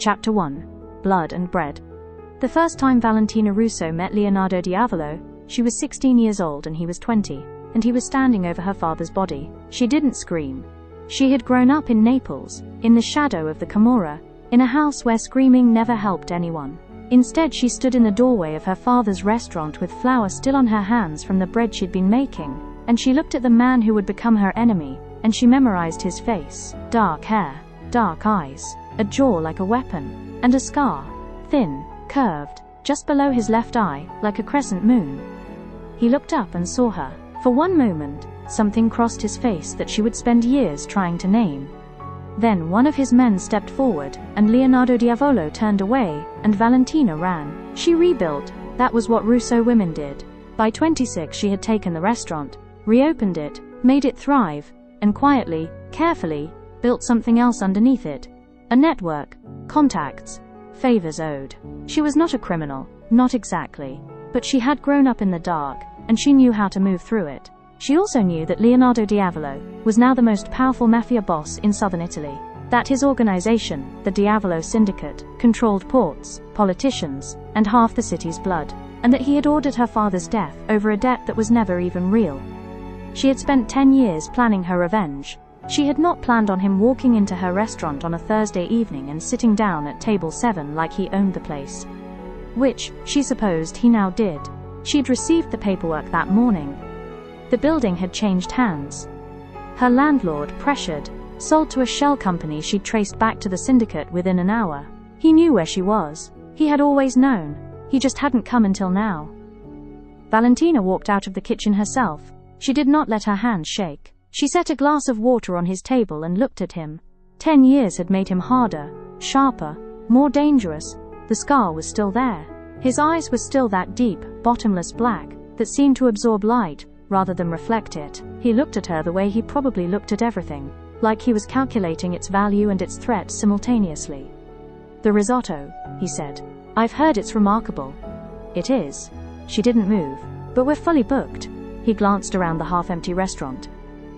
Chapter 1. Blood and Bread. The first time Valentina Russo met Leonardo Diavolo, she was 16 years old and he was 20, and he was standing over her father's body. She didn't scream. She had grown up in Naples, in the shadow of the Camorra, in a house where screaming never helped anyone. Instead, she stood in the doorway of her father's restaurant with flour still on her hands from the bread she'd been making, and she looked at the man who would become her enemy, and she memorized his face. Dark hair, dark eyes, a jaw like a weapon, and a scar, thin, curved, just below his left eye, like a crescent moon. He looked up and saw her. For one moment, something crossed his face that she would spend years trying to name. Then one of his men stepped forward, and Leonardo Diavolo turned away, and Valentina ran. She rebuilt. That was what Russo women did. By 26 she had taken the restaurant, reopened it, made it thrive, and quietly, carefully, built something else underneath it. A network, contacts, favors owed. She was not a criminal, not exactly, but she had grown up in the dark, and she knew how to move through it. She also knew that Leonardo Diavolo was now the most powerful mafia boss in southern Italy, that his organization, the Diavolo Syndicate, controlled ports, politicians, and half the city's blood, and that he had ordered her father's death over a debt that was never even real. She had spent 10 years planning her revenge. She had not planned on him walking into her restaurant on a Thursday evening and sitting down at table 7 like he owned the place. Which, she supposed, he now did. She'd received the paperwork that morning. The building had changed hands. Her landlord, pressured, sold to a shell company she'd traced back to the syndicate within an hour. He knew where she was. He had always known. He just hadn't come until now. Valentina walked out of the kitchen herself. She did not let her hands shake. She set a glass of water on his table and looked at him. 10 years had made him harder, sharper, more dangerous. The scar was still there. His eyes were still that deep, bottomless black, that seemed to absorb light, rather than reflect it. He looked at her the way he probably looked at everything, like he was calculating its value and its threat simultaneously. "The risotto," he said. "I've heard it's remarkable." "It is." She didn't move. "But we're fully booked." He glanced around the half-empty restaurant.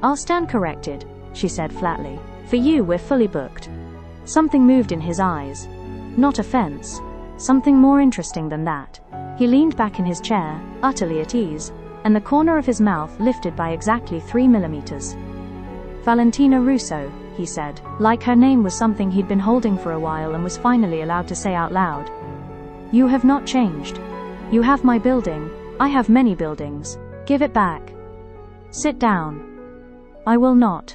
"I'll stand corrected," she said flatly. "For you, we're fully booked." Something moved in his eyes. Not offense. Something more interesting than that. He leaned back in his chair, utterly at ease, and the corner of his mouth lifted by exactly 3 millimeters. "Valentina Russo," he said, like her name was something he'd been holding for a while and was finally allowed to say out loud. "You have not changed. You have my building. I have many buildings. Give it back. Sit down." "I will not."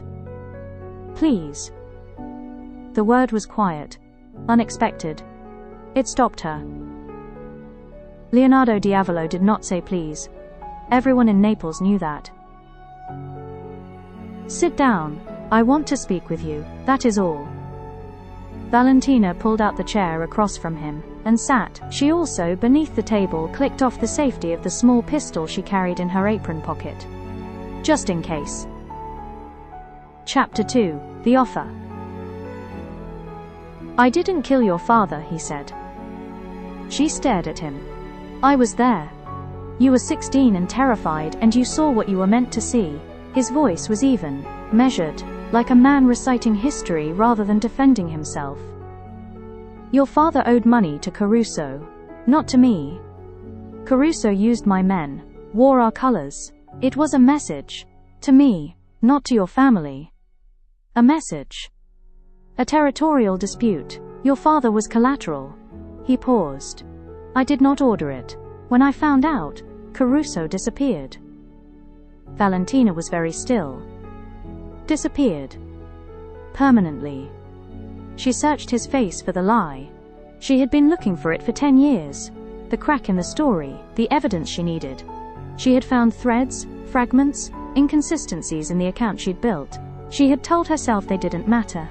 "Please." The word was quiet, unexpected. It stopped her. Leonardo Diavolo did not say please. Everyone in Naples knew that. "Sit down. I want to speak with you, that is all." Valentina pulled out the chair across from him, and sat. She also, beneath the table, clicked off the safety of the small pistol she carried in her apron pocket. Just in case. Chapter 2. The Offer. "I didn't kill your father," he said. She stared at him. "I was there. You were 16 and terrified, and you saw what you were meant to see." His voice was even, measured, like a man reciting history rather than defending himself. "Your father owed money to Caruso, not to me. Caruso used my men, wore our colors. It was a message. To me, not to your family. A message. A territorial dispute. Your father was collateral." He paused. "I did not order it. When I found out, Caruso disappeared." Valentina was very still. Disappeared. Permanently. She searched his face for the lie. She had been looking for it for 10 years. The crack in the story, the evidence she needed. She had found threads, fragments, inconsistencies in the account she'd built. She had told herself they didn't matter.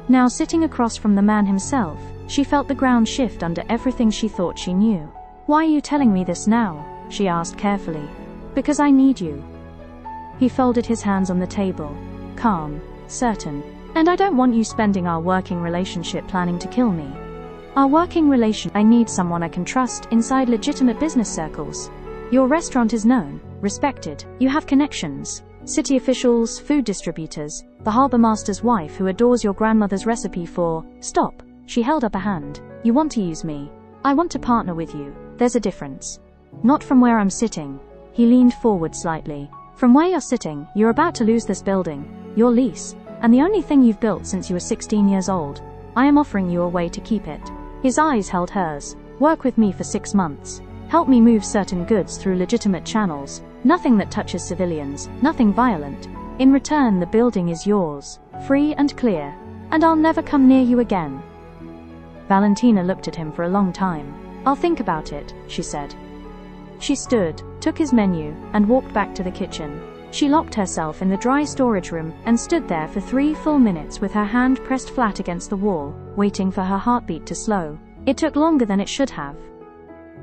Now, sitting across from the man himself, she felt the ground shift under everything she thought she knew. "Why are you telling me this now?" she asked carefully. "Because I need you." He folded his hands on the table, calm, certain. "And I don't want you spending our working relationship planning to kill me. Our working relation, I need someone I can trust inside legitimate business circles. Your restaurant is known, respected. You have connections. City officials, food distributors, the harbor master's wife who adores your grandmother's recipe for..." "Stop," She held up a hand. You want to use me. I want to partner with you. There's a difference. Not from where I'm sitting. He leaned forward slightly. From where you're sitting, you're about to lose this building, your lease, and the only thing you've built since you were 16 years old. I am offering you a way to keep it. His eyes held hers. Work with me for 6 months. Help me move certain goods through legitimate channels. Nothing that touches civilians, nothing violent. In return, the building is yours, free and clear, and I'll never come near you again. Valentina looked at him for a long time. I'll think about it, she said. She stood, took his menu, and walked back to the kitchen. She locked herself in the dry storage room and stood there for 3 full minutes with her hand pressed flat against the wall, waiting for her heartbeat to slow. It took longer than it should have.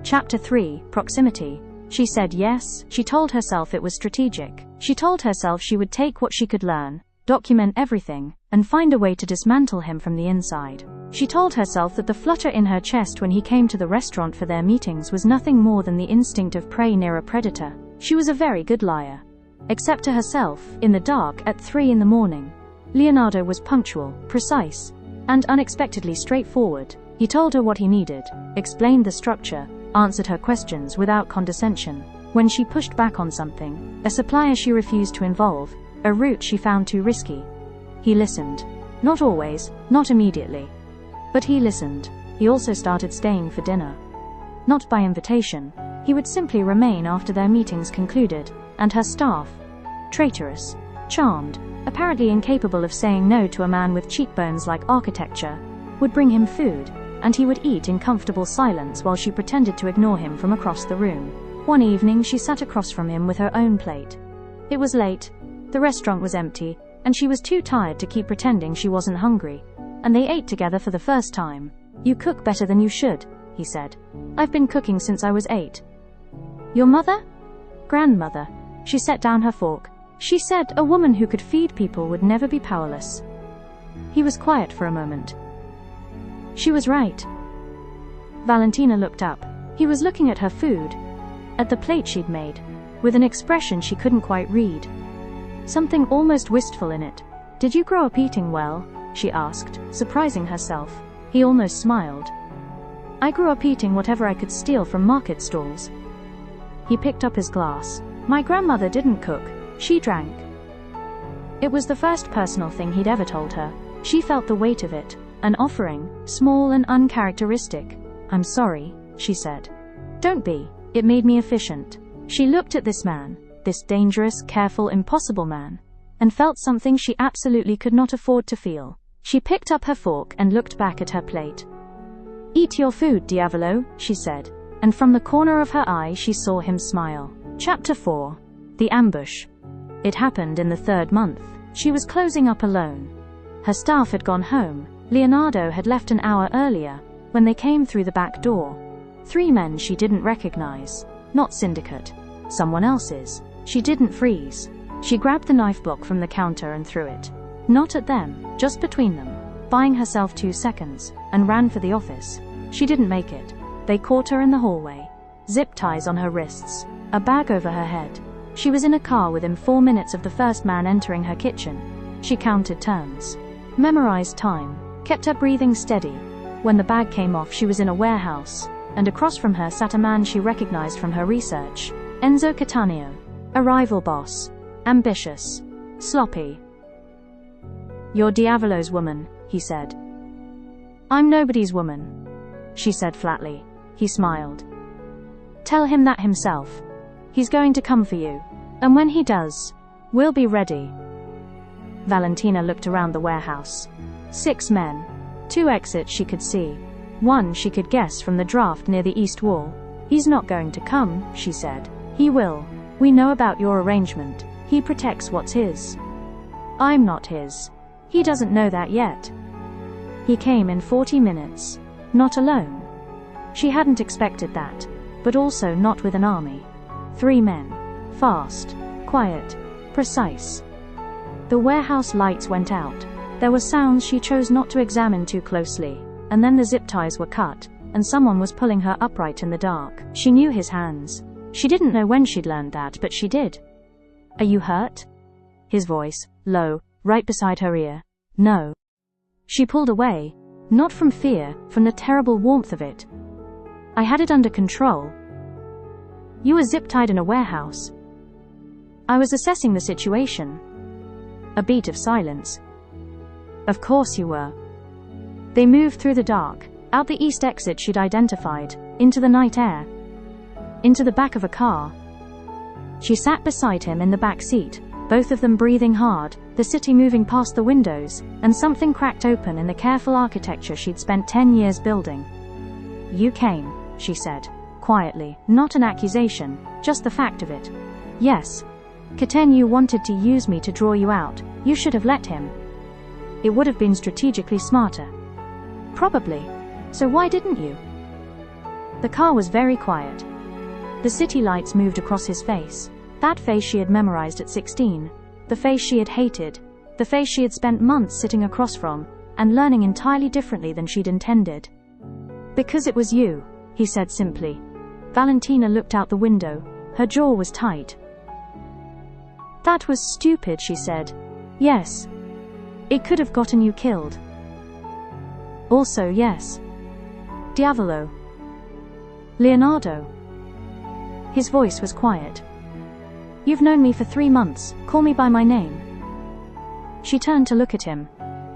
Chapter 3, Proximity. She said yes. She told herself it was strategic. She told herself she would take what she could learn, document everything, and find a way to dismantle him from the inside. She told herself that the flutter in her chest when he came to the restaurant for their meetings was nothing more than the instinct of prey near a predator. She was a very good liar. Except to herself, in the dark, at 3 in the morning. Leonardo was punctual, precise, and unexpectedly straightforward. He told her what he needed, explained the structure, answered her questions without condescension. When she pushed back on something, a supplier she refused to involve, a route she found too risky, he listened. Not always, not immediately. But he listened. He also started staying for dinner. Not by invitation. He would simply remain after their meetings concluded, and her staff, traitorous, charmed, apparently incapable of saying no to a man with cheekbones like architecture, would bring him food, and he would eat in comfortable silence while she pretended to ignore him from across the room. One evening she sat across from him with her own plate. It was late, the restaurant was empty, and she was too tired to keep pretending she wasn't hungry, and they ate together for the first time. You cook better than you should, he said. I've been cooking since I was 8. Your mother? Grandmother. She set down her fork. She said a woman who could feed people would never be powerless. He was quiet for a moment. She was right. Valentina looked up. He was looking at her food, at the plate she'd made, with an expression she couldn't quite read. Something almost wistful in it. Did you grow up eating well? She asked, surprising herself. He almost smiled. I grew up eating whatever I could steal from market stalls. He picked up his glass. My grandmother didn't cook, she drank. It was the first personal thing he'd ever told her. She felt the weight of it, an offering, small and uncharacteristic. I'm sorry, she said. Don't be. It made me efficient. She looked at this man, this dangerous, careful, impossible man, and felt something she absolutely could not afford to feel. She picked up her fork and looked back at her plate. Eat your food, Diavolo, she said, and from the corner of her eye she saw him smile. Chapter 4. The Ambush. It happened in the 3rd month. She was closing up alone. Her staff had gone home. Leonardo had left an hour earlier, when they came through the back door. 3 men she didn't recognize. Not Syndicate. Someone else's. She didn't freeze. She grabbed the knife block from the counter and threw it. Not at them, just between them, buying herself 2 seconds, and ran for the office. She didn't make it. They caught her in the hallway. Zip ties on her wrists, a bag over her head. She was in a car within 4 minutes of the first man entering her kitchen. She counted turns, memorized time, kept her breathing steady. When the bag came off, she was in a warehouse, and across from her sat a man she recognized from her research. Enzo Cattaneo. A rival boss. Ambitious. Sloppy. You're Diavolo's woman, he said. I'm nobody's woman, she said flatly. He smiled. Tell him that himself. He's going to come for you. And when he does, we'll be ready. Valentina looked around the warehouse. 6 men. 2 exits she could see. 1 she could guess from the draft near the east wall. He's not going to come, she said. He will. We know about your arrangement. He protects what's his. I'm not his. He doesn't know that yet. He came in 40 minutes. Not alone. She hadn't expected that, but also not with an army. 3 men. Fast, quiet, precise. The warehouse lights went out. There were sounds she chose not to examine too closely, and then the zip ties were cut, and someone was pulling her upright in the dark. She knew his hands. She didn't know when she'd learned that, but she did. Are you hurt? His voice, low, right beside her ear. No. She pulled away. Not from fear, from the terrible warmth of it. I had it under control. You were zip-tied in a warehouse. I was assessing the situation. A beat of silence. Of course you were. They moved through the dark, out the east exit she'd identified, into the night air. Into the back of a car. She sat beside him in the back seat, both of them breathing hard, the city moving past the windows, and something cracked open in the careful architecture she'd spent 10 years building. You came, she said, quietly, not an accusation, just the fact of it. Yes. Katenu wanted to use me to draw you out. You should have let him. It would have been strategically smarter. Probably. So why didn't you? The car was very quiet. The city lights moved across his face. That face she had memorized at 16. The face she had hated. The face she had spent months sitting across from, and learning entirely differently than she'd intended. Because it was you, he said simply. Valentina looked out the window. Her jaw was tight. That was stupid, she said. Yes. It could have gotten you killed. Also, yes. Diavolo. Leonardo. His voice was quiet. You've known me for 3 months. Call me by my name. She turned to look at him.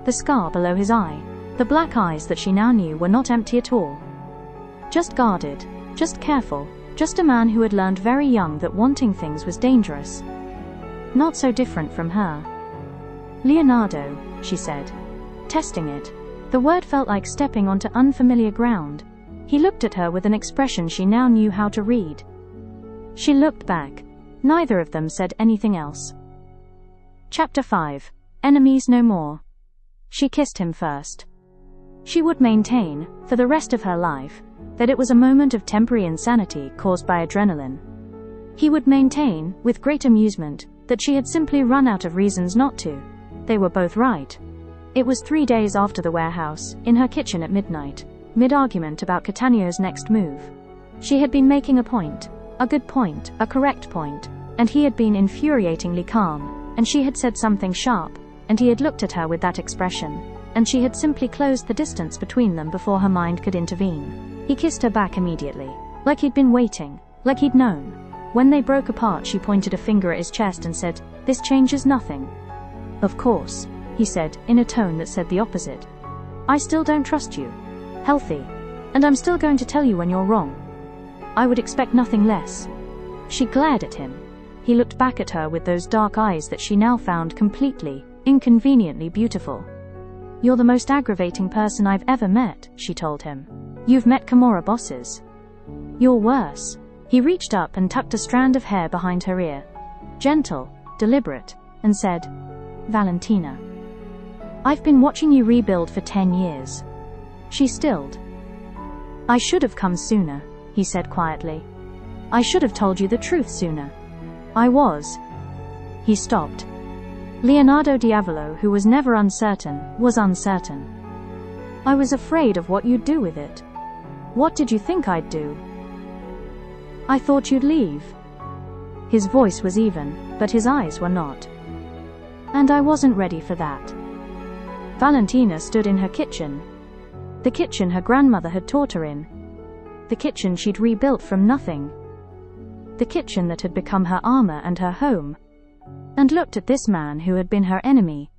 The scar below his eye. The black eyes that she now knew were not empty at all. Just guarded. Just careful. Just a man who had learned very young that wanting things was dangerous. Not so different from her. Leonardo, she said. Testing it. The word felt like stepping onto unfamiliar ground. He looked at her with an expression she now knew how to read. She looked back. Neither of them said anything else. Chapter 5. Enemies no more. She kissed him first. She would maintain, for the rest of her life, that it was a moment of temporary insanity caused by adrenaline. He would maintain, with great amusement, that she had simply run out of reasons not to. They were both right. It was 3 days after the warehouse, in her kitchen at midnight, mid-argument about Catanio's next move. She had been making a point, a good point, a correct point, and he had been infuriatingly calm, and she had said something sharp, and he had looked at her with that expression, and she had simply closed the distance between them before her mind could intervene. He kissed her back immediately, like he'd been waiting, like he'd known. When they broke apart, she pointed a finger at his chest and said, "This changes nothing." "Of course," he said, in a tone that said the opposite. "I still don't trust you. Healthy. And I'm still going to tell you when you're wrong. I would expect nothing less." She glared at him. He looked back at her with those dark eyes that she now found completely, inconveniently beautiful. "You're the most aggravating person I've ever met," she told him. "You've met Kimura bosses. You're worse." He reached up and tucked a strand of hair behind her ear. Gentle, deliberate, and said, "Valentina, I've been watching you rebuild for 10 years. She stilled. "I should have come sooner," he said quietly. "I should have told you the truth sooner. I was." He stopped. Leonardo Diavolo, who was never uncertain, was uncertain. "I was afraid of what you'd do with it." "What did you think I'd do?" "I thought you'd leave." His voice was even, but his eyes were not. "And I wasn't ready for that." Valentina stood in her kitchen. The kitchen her grandmother had taught her in. The kitchen she'd rebuilt from nothing. The kitchen that had become her armor and her home. And looked at this man who had been her enemy,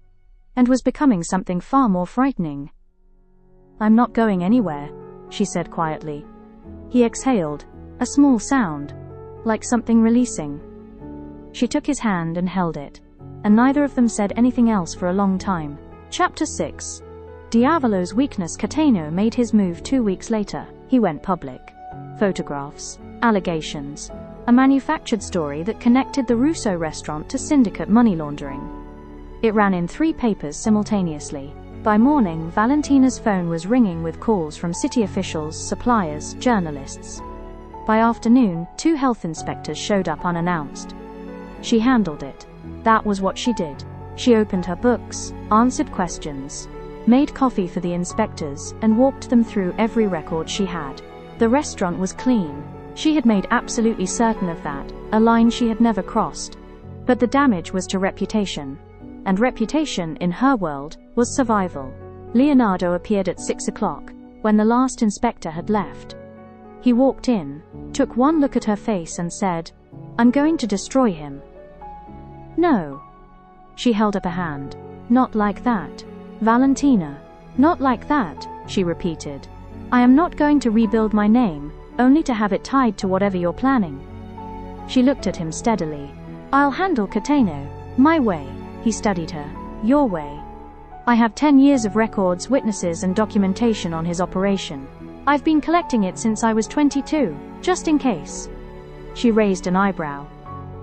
and was becoming something far more frightening. "I'm not going anywhere," she said quietly. He exhaled, a small sound, like something releasing. She took his hand and held it, and neither of them said anything else for a long time. Chapter 6. Diavolo's weakness. Cateno made his move 2 weeks later. He went public. Photographs. Allegations. A manufactured story that connected the Russo restaurant to syndicate money laundering. It ran in 3 papers simultaneously. By morning, Valentina's phone was ringing with calls from city officials, suppliers, journalists. By afternoon, 2 health inspectors showed up unannounced. She handled it. That was what she did. She opened her books, answered questions, made coffee for the inspectors, and walked them through every record she had. The restaurant was clean. She had made absolutely certain of that, a line she had never crossed. But the damage was to reputation. And reputation, in her world, was survival. Leonardo appeared at 6 o'clock, when the last inspector had left. He walked in, took one look at her face and said, "I'm going to destroy him." "No." She held up a hand. "Not like that. Valentina. Not like that," she repeated. "I am not going to rebuild my name, only to have it tied to whatever you're planning." She looked at him steadily. "I'll handle Cateno. My way." He studied her. "Your way. I have 10 years of records, witnesses and documentation on his operation. I've been collecting it since I was 22, just in case." She raised an eyebrow.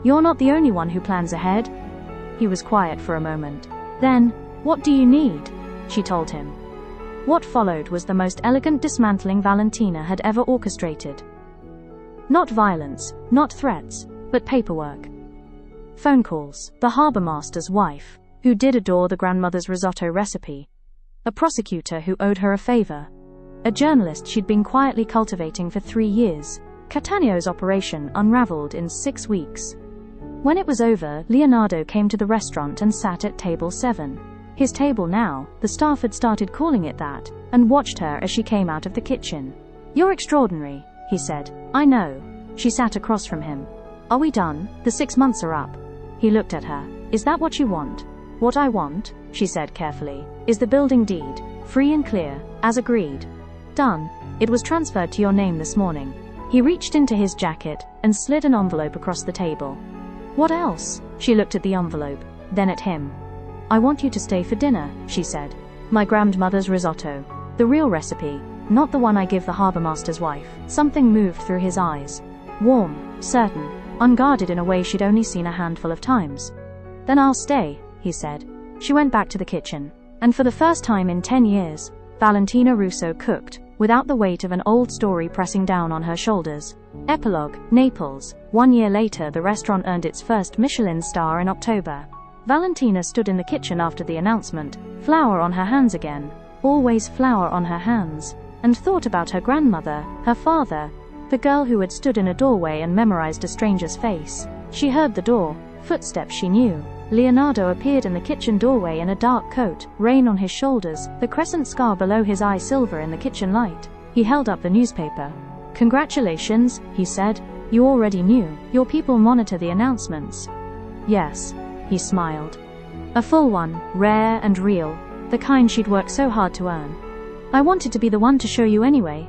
"You're not the only one who plans ahead." He was quiet for a moment. Then, "What do you need?" she told him. What followed was the most elegant dismantling Valentina had ever orchestrated. Not violence, not threats, but paperwork. Phone calls, the harbour master's wife, who did adore the grandmother's risotto recipe. A prosecutor who owed her a favour. A journalist she'd been quietly cultivating for 3 years. Catanio's operation unravelled in 6 weeks. When it was over, Leonardo came to the restaurant and sat at table 7. His table now, the staff had started calling it that, and watched her as she came out of the kitchen. "You're extraordinary," he said. "I know." She sat across from him. "Are we done? The 6 months are up." He looked at her. "Is that what you want?" "What I want," she said carefully, "is the building deed, free and clear, as agreed. Done. It was transferred to your name this morning." He reached into his jacket and slid an envelope across the table. "What else?" She looked at the envelope, then at him. "I want you to stay for dinner," she said. "My grandmother's risotto. The real recipe, not the one I give the harbour master's wife." Something moved through his eyes. Warm, certain, unguarded in a way she'd only seen a handful of times. "Then I'll stay," he said. She went back to the kitchen, and for the first time in 10 years, Valentina Russo cooked, without the weight of an old story pressing down on her shoulders. Epilogue, Naples. 1 year later, the restaurant earned its first Michelin star in October. Valentina stood in the kitchen after the announcement, flour on her hands again, always flour on her hands, and thought about her grandmother, her father, the girl who had stood in a doorway and memorized a stranger's face. She heard the door, footsteps she knew. Leonardo appeared in the kitchen doorway in a dark coat, rain on his shoulders, the crescent scar below his eye silver in the kitchen light. He held up the newspaper. "Congratulations," he said. "You already knew. Your people monitor the announcements." "Yes." He smiled. "A full one, rare and real, the kind she'd worked so hard to earn. I wanted to be the one to show you anyway."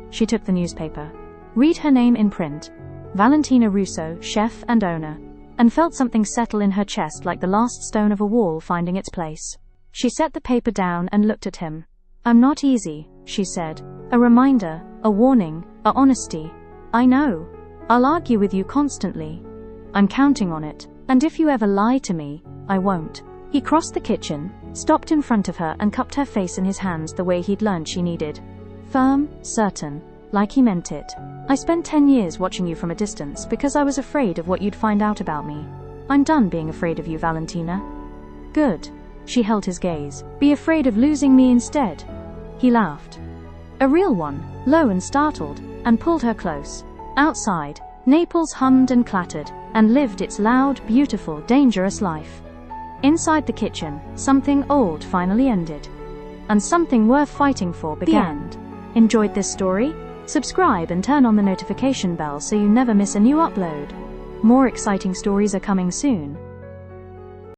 She took the newspaper. Read her name in print. Valentina Russo, chef and owner, and felt something settle in her chest like the last stone of a wall finding its place. She set the paper down and looked at him. "I'm not easy," she said. "A reminder, a warning, a honesty. I know. I'll argue with you constantly. I'm counting on it. And if you ever lie to me, I won't." He crossed the kitchen, stopped in front of her and cupped her face in his hands the way he'd learned she needed. Firm, certain, like he meant it. "I spent 10 years watching you from a distance because I was afraid of what you'd find out about me. I'm done being afraid of you, Valentina." "Good." She held his gaze. "Be afraid of losing me instead." He laughed. A real one, low and startled, and pulled her close. Outside, Naples hummed and clattered, and lived its loud, beautiful, dangerous life. Inside the kitchen, something old finally ended. And something worth fighting for began. Enjoyed this story? Subscribe and turn on the notification bell so you never miss a new upload. More exciting stories are coming soon.